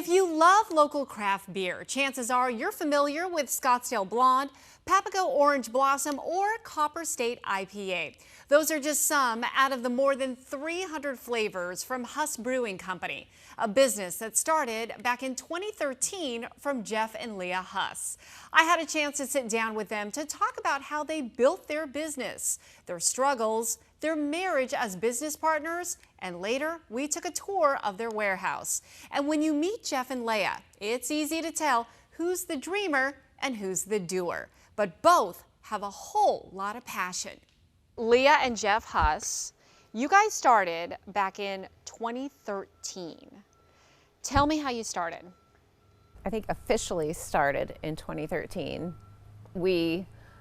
If you love local craft beer, chances are you're familiar with Scottsdale Blonde, Papago Orange Blossom, or Copper State IPA. Those are just some out of the more than 300 flavors from Huss Brewing Company, a business that started back in 2013 from Jeff and Leah Huss. I had a chance to sit down with them to talk about how they built their business, their struggles, their marriage as business partners, and later we took a tour of their warehouse. And when you meet Jeff and Leah, it's easy to tell who's the dreamer and who's the doer. But both have a whole lot of passion. Leah and Jeff Huss, you guys started back in 2013. Tell me how you started. I think officially started in 2013.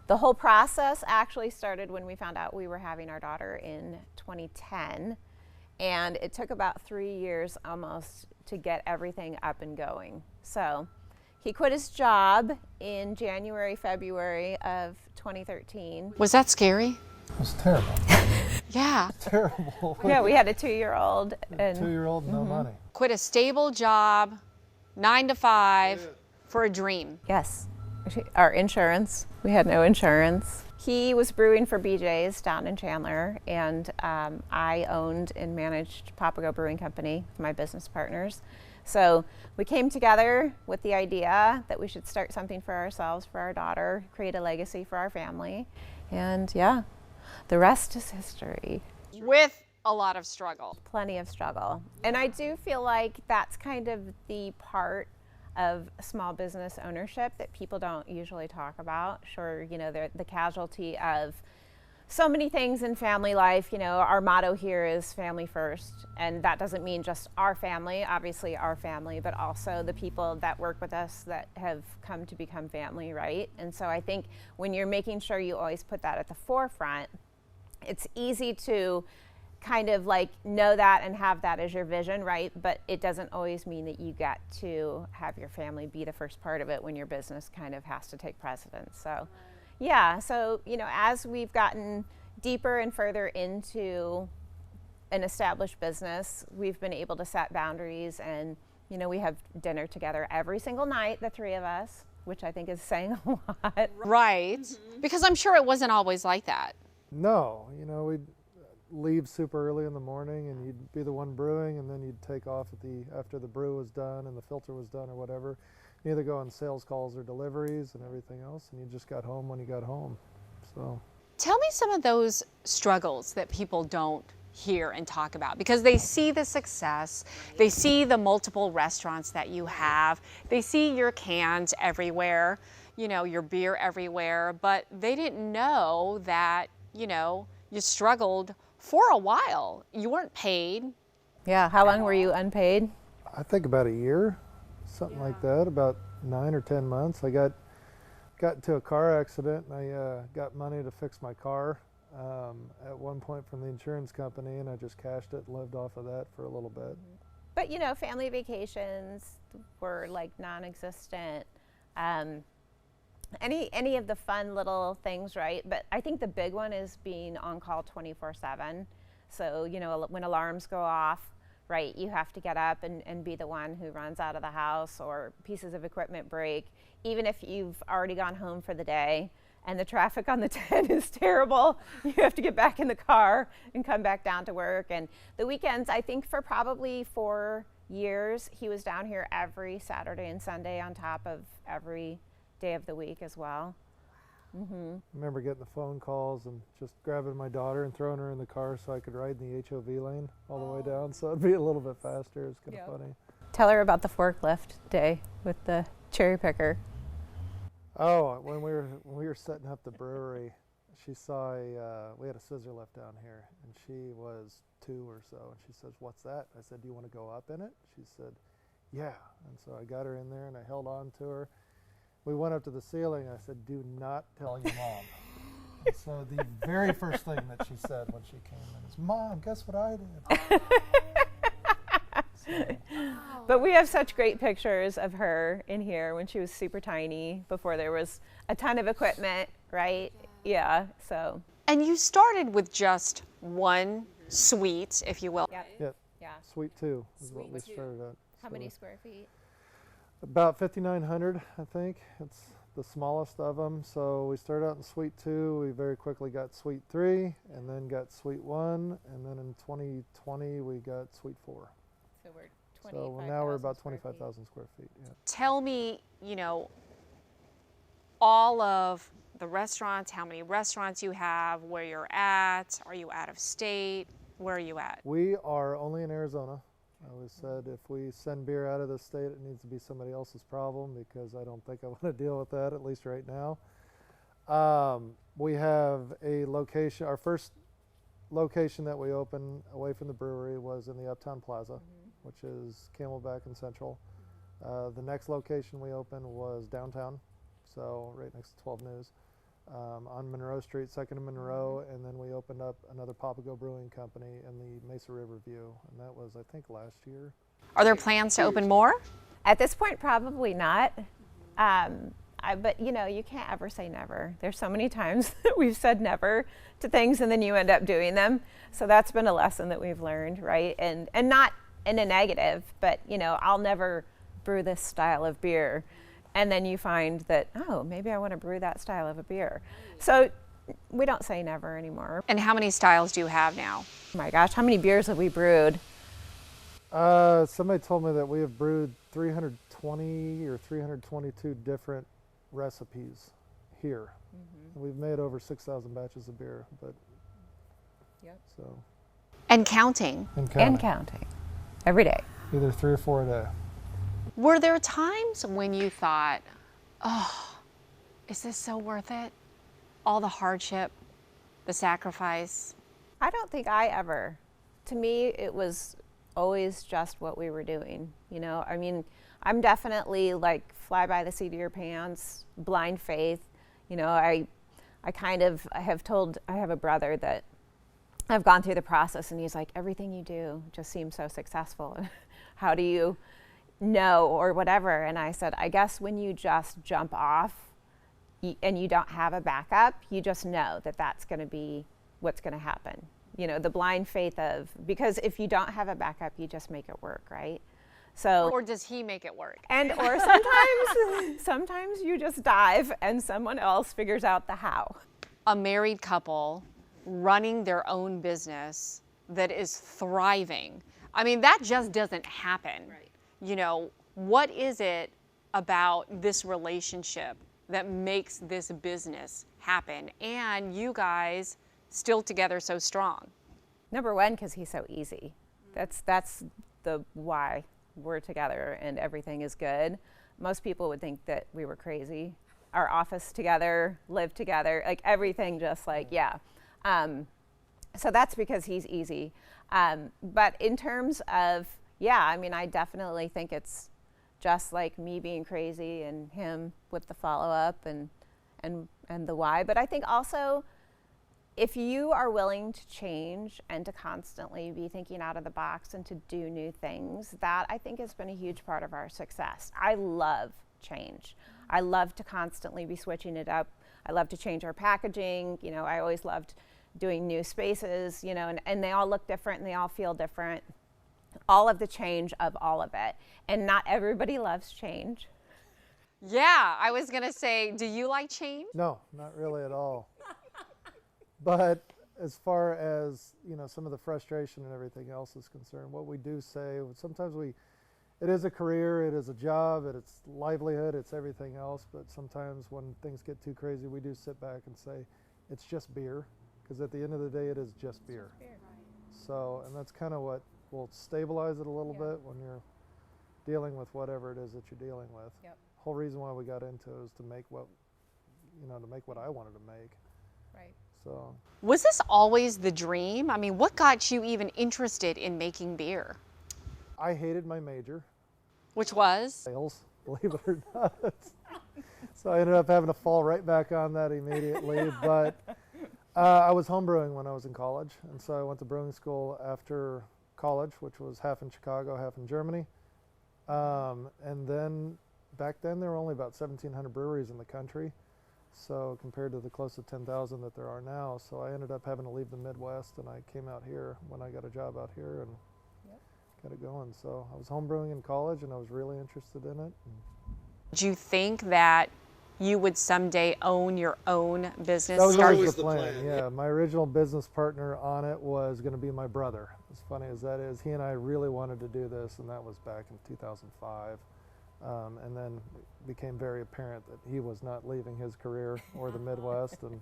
The whole process actually started when we found out we were having our daughter in 2010, and it took about 3 years almost to get everything up and going. So he quit his job in January, February of 2013. Was that scary? It was terrible. Yeah. Terrible. Yeah, we had a 2-year-old. And 2-year-old, no money. Quit a stable job, 9 to 5, for a dream. Yes. Our insurance. We had no insurance. He was brewing for BJ's down in Chandler, and I owned and managed Papago Brewing Company with my business partners. So we came together with the idea that we should start something for ourselves, for our daughter, create a legacy for our family. And yeah, the rest is history. With a lot of struggle. Plenty of struggle. And I do feel like that's kind of the part of small business ownership that people don't usually talk about. Sure, you know, the casualty of so many things in family life. You know, our motto here is family first, and that doesn't mean just our family, obviously our family, but also the people that work with us that have come to become family, right? And so I think when you're making sure you always put that at the forefront, it's easy to kind of like know that and have that as your vision, right? But it doesn't always mean that you get to have your family be the first part of it when your business kind of has to take precedence. So yeah, so you know, as we've gotten deeper and further into an established business, we've been able to set boundaries, and you know, we have dinner together every single night, the three of us, which I think is saying a lot. Right, because I'm sure it wasn't always like that. No, you know, we'd leave super early in the morning, and you'd be the one brewing, and then you'd take off after the brew was done and the filter was done or whatever. You either go on sales calls or deliveries and everything else, and you just got home when you got home. So Tell me some of those struggles that people don't hear and talk about, because they see the success, they see the multiple restaurants that you have, they see your cans everywhere, you know, your beer everywhere, but they didn't know that, you know, you struggled for a while. You weren't paid. Yeah, how long were you unpaid? I think about a year, something like that, about 9 or 10 months. I got into a car accident, and I got money to fix my car at one point from the insurance company, and I just cashed it and lived off of that for a little bit. But you know, family vacations were like non-existent. Any of the fun little things, right? But I think the big one is being on call 24/7. So, you know, when alarms go off, right, you have to get up and be the one who runs out of the house, or pieces of equipment break. Even if you've already gone home for the day and the traffic on the 10 is terrible, you have to get back in the car and come back down to work. And the weekends, I think for probably 4 years, he was down here every Saturday and Sunday on top of every day of the week as well. I remember getting the phone calls and just grabbing my daughter and throwing her in the car so I could ride in the HOV lane all the way down, so it'd be a little bit faster. It's kind of funny. Tell her about the forklift day with the cherry picker. Oh, when we were setting up the brewery, she saw we had a scissor lift down here, and she was 2 or so, and she says, "What's that?" I said, "Do you want to go up in it?" She said, "Yeah." And so I got her in there and I held on to her. We went up to the ceiling. I said, "Do not tell your mom." And so the very first thing that she said when she came in is, "Mom, guess what I did?" But we have such great pictures of her in here when she was super tiny, before there was a ton of equipment, right? Yeah, so. And you started with just one suite, if you will. Yep. Yep. Yeah. Suite 2 is what we Suite 2. started at. How So many square feet? About 5,900, I think. It's the smallest of them. So we started out in Suite 2. We very quickly got Suite 3, and then got Suite 1, and then in 2020 we got Suite 4. So we're So now we're about 25,000 square feet. Yeah. Tell me, all of the restaurants, how many restaurants you have, where you're at, are you out of state, where are you at? We are only in Arizona. I always said if we send beer out of the state, it needs to be somebody else's problem because I don't think I want to deal with that, at least right now. We have a location, our first location that we opened away from the brewery was in the Uptown Plaza, which is Camelback and Central. The next location we opened was downtown, so right next to 12 News, on Monroe Street, 2nd and Monroe, and then we opened up another Papago Brewing Company in the Mesa River View, and that was, I think, last year. Are there plans to open more? At this point, probably not. But you can't ever say never. There's so many times that we've said never to things and then you end up doing them. So that's been a lesson that we've learned, right? And not in a negative, but I'll never brew this style of beer. And then you find that, oh, maybe I want to brew that style of a beer. So we don't say never anymore. And how many styles do you have now? Oh my gosh, how many beers have we brewed? Somebody told me that we have brewed 320 or 322 different recipes here. We've made over 6,000 batches of beer, but so. And counting. And counting. Every day. Either 3 or 4 a day. Were there times when you thought, oh, is this so worth it? All the hardship, the sacrifice? I don't think I ever. To me, it was always just what we were doing. I mean, I'm definitely like fly by the seat of your pants, blind faith. I have a brother that I've gone through the process and he's like, everything you do just seems so successful. How do you know or whatever? And I said, I guess when you just jump off and you don't have a backup, you just know that that's going to be what's going to happen. The blind faith of, because if you don't have a backup, you just make it work, right? So, or does he make it work? Or sometimes you just dive and someone else figures out the how. A married couple running their own business that is thriving. I mean, that just doesn't happen. Right. What is it about this relationship that makes this business happen and you guys still together so strong? Number one, because he's so easy. That's the why we're together and everything is good. Most people would think that we were crazy. Our office together, live together, like everything just like, yeah. So that's because he's easy. But in terms of, I definitely think it's just like me being crazy and him with the follow-up and the why. But I think also, if you are willing to change and to constantly be thinking out of the box and to do new things, that I think has been a huge part of our success. I love change. I love to constantly be switching it up. I love to change our packaging. I always loved doing new spaces, and they all look different and they all feel different. All of the change of all of it. And not everybody loves change. Yeah, I was gonna say, do you like change? No, not really at all. But as far as, some of the frustration and everything else is concerned, what we do say, sometimes it is a career, it is a job, it's livelihood, it's everything else, but sometimes when things get too crazy, we do sit back and say, it's just beer, because at the end of the day, it is just beer. So, and that's kind of what will stabilize it a little bit when you're dealing with whatever it is that you're dealing with. Whole reason why we got into it is to make what I wanted to make. Right. So. Was this always the dream? I mean, what got you even interested in making beer? I hated my major. Which was? Sales, believe it or not. So I ended up having to fall right back on that immediately. But I was homebrewing when I was in college, and so I went to brewing school after college, which was half in Chicago, half in Germany. And then back then there were only about 1,700 breweries in the country. So compared to the close to 10,000 that there are now, so I ended up having to leave the Midwest, and I came out here when I got a job out here and got it going. So I was home brewing in college, and I was really interested in it. Do you think that you would someday own your own business? That was Start always the plan. Yeah, my original business partner on it was going to be my brother. As funny as that is, he and I really wanted to do this, and that was back in 2005. And then it became very apparent that he was not leaving his career or the Midwest, and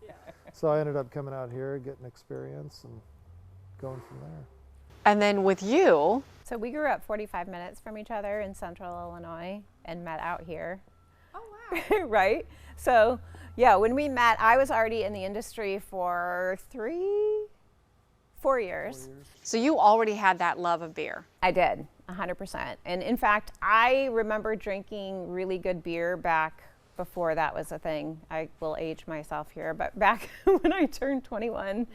so I ended up coming out here, getting experience, and going from there. And then with you, So we grew up 45 minutes from each other in central Illinois and met out here. oh wow, Right? So, yeah, when we met, I was already in the industry for 4 years. so you already had that love of beer. I did, 100%. And in fact, I remember drinking really good beer back before that was a thing. I will age myself here, but back when I turned 21,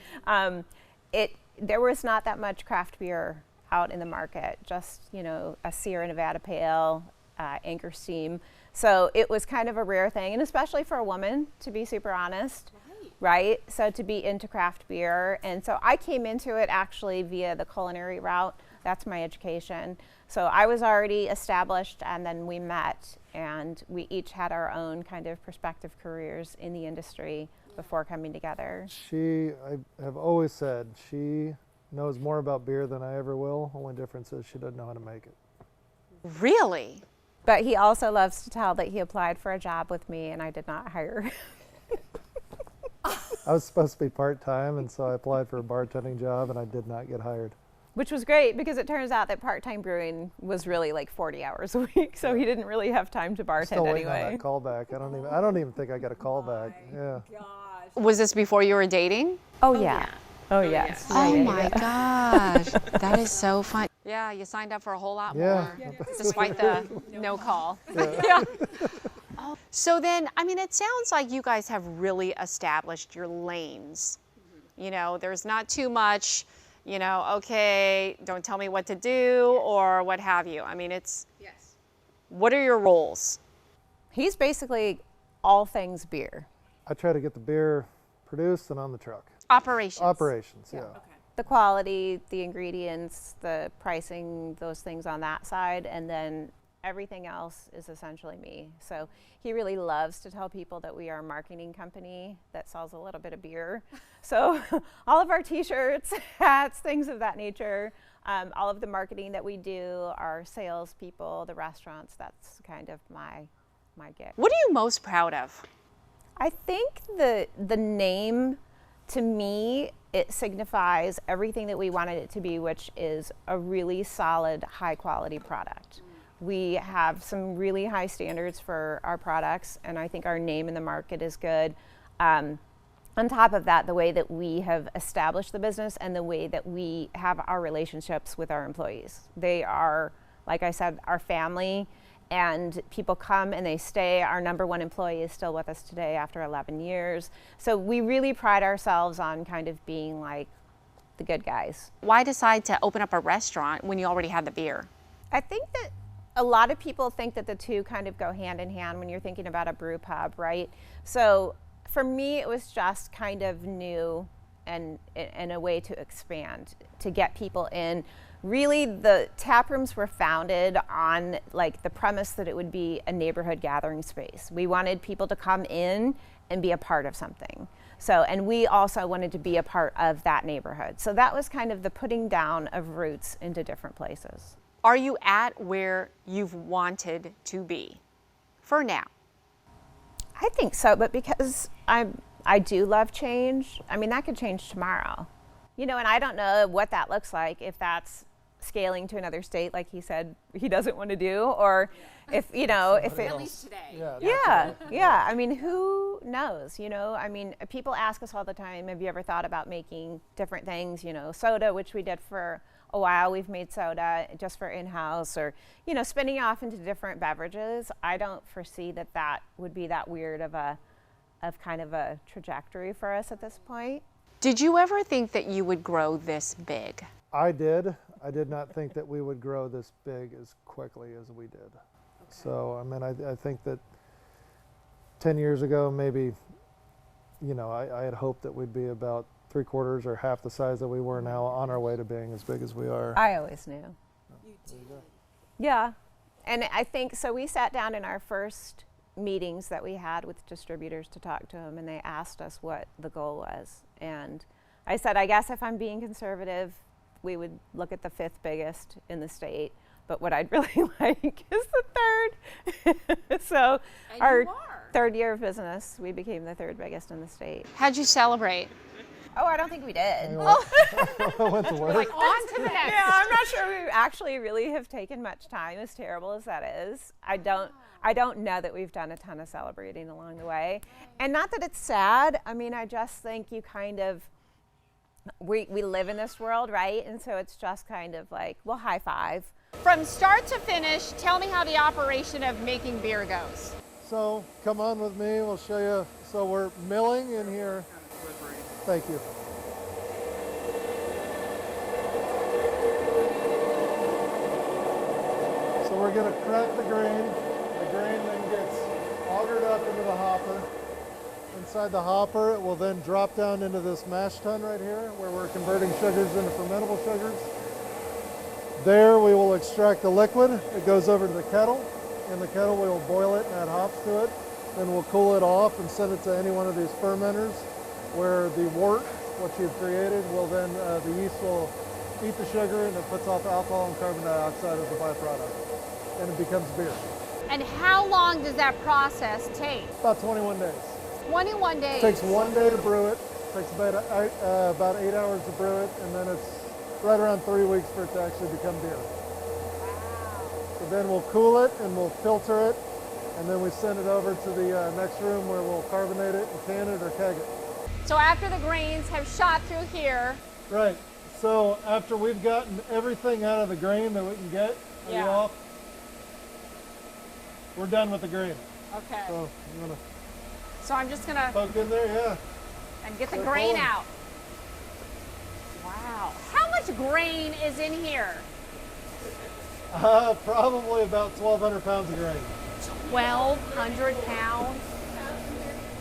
there was not that much craft beer out in the market, just, a Sierra Nevada Pale, Anchor Steam. So it was kind of a rare thing, and especially for a woman, to be super honest, right? So to be into craft beer. And so I came into it actually via the culinary route. That's my education. So I was already established, and then we met, and we each had our own kind of prospective careers in the industry before coming together. I have always said, she knows more about beer than I ever will. Only difference is she doesn't know how to make it. Really? But he also loves to tell that he applied for a job with me and I did not hire him. I was supposed to be part-time, and so I applied for a bartending job, and I did not get hired. Which was great, because it turns out that part-time brewing was really like 40 hours a week, so he didn't really have time to bartend Still waiting on anyway. that callback. I don't even think I got a callback. Yeah. Was this before you were dating? Oh yeah. Oh yes. Oh Yeah, my gosh, that is so fun. Yeah, you signed up for a whole lot Yeah. more, despite the no call. Yeah. Oh, so then, it sounds like you guys have really established your lanes. There's not too much, okay, don't tell me what to do or what have you. What are your roles? He's basically all things beer. I try to get the beer produced and on the truck. Operations. Operations, yeah. The quality, the ingredients, the pricing, those things on that side, and then everything else is essentially me. So he really loves to tell people that we are a marketing company that sells a little bit of beer. So all of our t-shirts, hats, things of that nature, all of the marketing that we do, our sales people, the restaurants, that's kind of my gig. What are you most proud of? I think the name, to me, it signifies everything that we wanted it to be, which is a really solid, high quality product. We have some really high standards for our products, and I think our name in the market is good. On top of that, the way that we have established the business and the way that we have our relationships with our employees. They are, like I said, our family, and people come and they stay. Our number one employee is still with us today after 11 years. So we really pride ourselves on kind of being like the good guys. Why decide to open up a restaurant when you already had the beer? I think that a lot of people think that the two kind of go hand in hand when you're thinking about a brew pub, right? So for me, it was just kind of new and a way to expand, to get people in. Really, the tap rooms were founded on like the premise that it would be a neighborhood gathering space. We wanted people to come in and be a part of something. So, and we also wanted to be a part of that neighborhood. So that was kind of the putting down of roots into different places. Are you at where you've wanted to be for now? I think so, but because I do love change, that could change tomorrow. And I don't know what that looks like, if that's scaling to another state like he said he doesn't want to do, or if if it, At least today. yeah, who knows? People ask us all the time, have you ever thought about making different things, soda, which we did for a while. We've made soda just for in-house, or spinning off into different beverages. I don't foresee that would be that weird of kind of a trajectory for us at this point. Did you ever think that you would grow this big? I did. I did not think that we would grow this big as quickly as we did. Okay. So, I think that 10 years ago, maybe, I had hoped that we'd be about 3/4 or half the size that we were now, on our way to being as big as we are. I always knew. Yeah. And I think, so we sat down in our first meetings that we had with distributors to talk to them, and they asked us what the goal was. And I said, I guess if I'm being conservative, we would look at the 5th biggest in the state. But what I'd really like is the 3rd. So And our you are. 3rd year of business, we became the 3rd biggest in the state. How'd you celebrate? Oh, I don't think we did. I went to work. Like on to the next. Yeah, I'm not sure we actually really have taken much time, as terrible as that is. I don't know that we've done a ton of celebrating along the way. And not that it's sad. I mean, I just think you kind of, we live in this world, right? And so it's just kind of like, well, high five. From start to finish, tell me how the operation of making beer goes. So come on with me, we'll show you. So we're milling in here. Thank you. So we're going to crack the grain. The grain then gets augered up into the hopper. Inside the hopper, it will then drop down into this mash tun right here, where we're converting sugars into fermentable sugars. There we will extract the liquid. It goes over to the kettle. In the kettle we will boil it and add hops to it. Then we'll cool it off and send it to any one of these fermenters, where the wort, what you've created, will then, the yeast will eat the sugar and it puts off alcohol and carbon dioxide as a byproduct. And it becomes beer. And how long does that process take? About 21 days. 21 days. It takes 1 day to brew it. It takes about 8 hours to brew it, and then it's right around 3 weeks for it to actually become beer. So then we'll cool it and we'll filter it, and then we send it over to the next room where we'll carbonate it and can it or keg it. So after the grains have shot through here, Right. So after we've gotten everything out of the grain that we can get off, we're done with the grain. okay. So I'm gonna So I'm just gonna poke in there, yeah. and get the Start grain pulling. out. Wow. How much grain is in here? Probably about 1,200 pounds of grain. 1,200 pounds.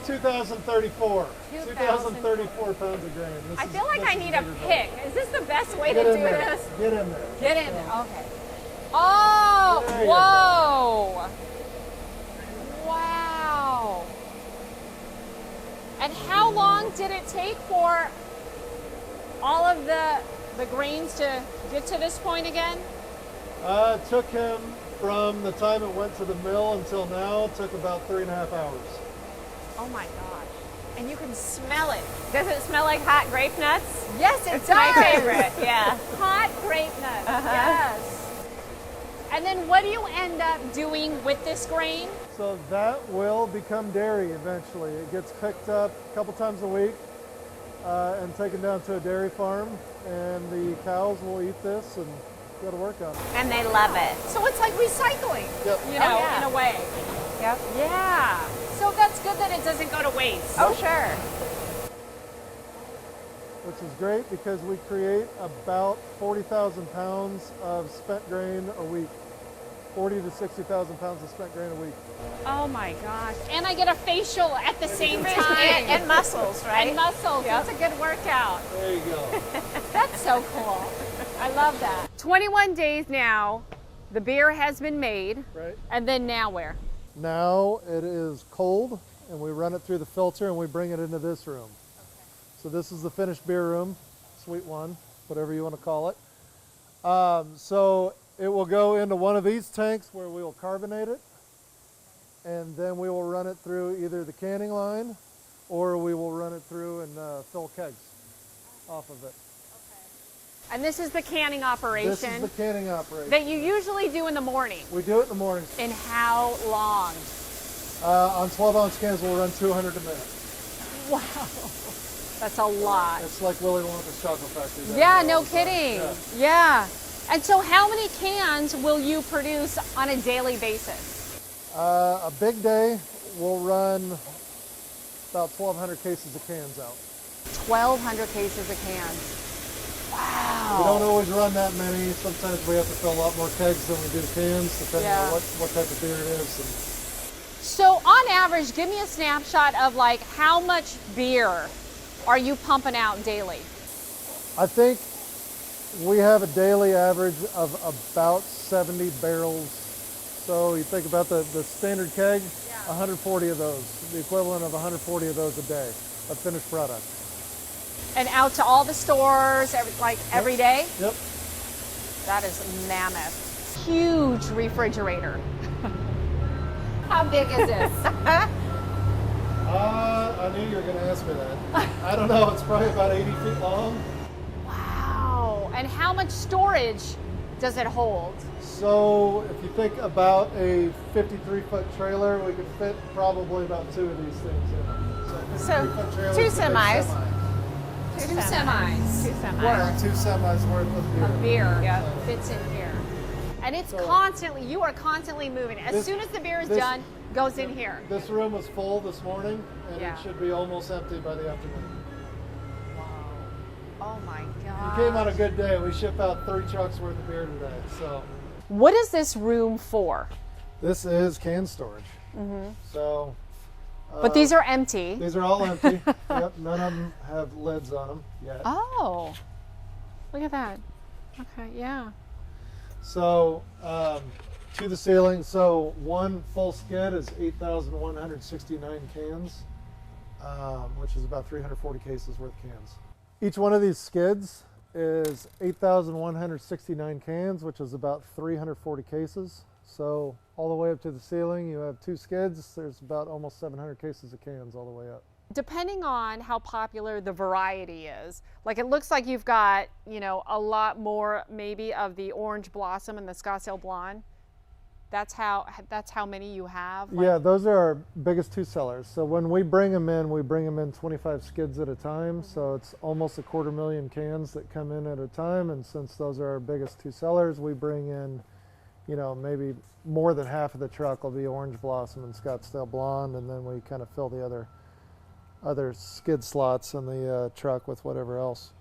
2,034. 2,034 2,034 pounds of grain. I feel like I need a pick. Is this the best way to Get do in there. this? Get in there. Get in there. Okay. Oh, There you whoa. Wow. And how long did it take for all of the grains to get to this point again? It took him from the time it went to the mill until now, it took about 3.5 hours. Oh my gosh. And you can smell it. Does it smell like hot grape nuts? Yes, it It's does. my favorite, yeah. Hot grape nuts. Yes. And then what do you end up doing with this grain? So that will become dairy eventually. It gets picked up a couple times a week and taken down to a dairy farm, and the cows will eat this and go to work on it. And they love it. So it's like recycling, Yep. you know, yeah. in a way. Yep. Yeah. So that's good that it doesn't go to waste. Oh, sure. Which is great because we create about 40,000 pounds of spent grain a week. 40 to 60,000 pounds of spent grain a week. Oh my gosh. And I get a facial at the same And, time. and muscles, right? And muscles. Yep. It's a good workout. There you go. That's so cool. I love that. 21 days now, the beer has been made. Right. And then now where? Now it is cold, and we run it through the filter and we bring it into this room. So this is the finished beer room, Suite 1, whatever you want to call it. So it will go into one of these tanks where we will carbonate it, and then we will run it through either the canning line or we will run it through and fill kegs off of it. And this is the canning operation This is the canning operation. that you usually do in the morning. We do it in the mornings. And how long? On 12-ounce cans, we'll run 200 a minute. Wow. That's a lot. It's like Willy Wonka's chocolate factory. down Yeah, there all no the time. kidding. Yeah. Yeah. And so how many cans will you produce on a daily basis? A big day, we'll run about 1,200 cases of cans out. 1,200 cases of cans. We don't always run that many. Sometimes we have to fill a lot more kegs than we do cans, depending Yeah. on what type of beer it is. So on average, give me a snapshot of like how much beer are you pumping out daily? I think We have a daily average of about 70 barrels. So you think about the standard keg, 140 of those, the equivalent of 140 of those a day of finished product. And out to all the stores, every day? Yep. That is mammoth. Huge refrigerator. How big is this? I knew you were going to ask me that. I don't know, it's probably about 80 feet long. Wow. And how much storage does it hold? So if you think about a 53-foot trailer, we could fit probably about 2 of these things in it. So 53-foot trailers 2 is a big semis. semi. Two semis. Yeah, 2 semis worth of beer. Of beer. Yep. Fits in here. And it's So- constantly, you are constantly moving. As soon as the beer is done, goes in here. This room was full this morning, and Yeah. it should be almost empty by the afternoon. Oh my You God. came on a good day. We ship out 3 trucks worth of beer today. So What is this room for? this is can storage. So, But these are empty. these are all empty. Yep, none of them have lids on them yet. Oh, look at that. Okay, yeah. So to the ceiling. So one full skid is 8,169 cans, which is about 340 cases worth of cans. Each one of these skids is 8,169 cans, which is about 340 cases. So all the way up to the ceiling, you have 2 skids. There's about almost 700 cases of cans all the way up. Depending on how popular the variety is, like it looks like you've got, you know, a lot more maybe of the orange blossom and the Scottsdale blonde. That's how many you have. Like, Yeah, those are our biggest 2 sellers. So when we bring them in 25 skids at a time. So it's almost 250,000 cans that come in at a time. And since those are our biggest 2 sellers, we bring in, you know, maybe more than half of the truck will be orange blossom and Scottsdale blonde, and then we kind of fill the other skid slots in the truck with whatever else.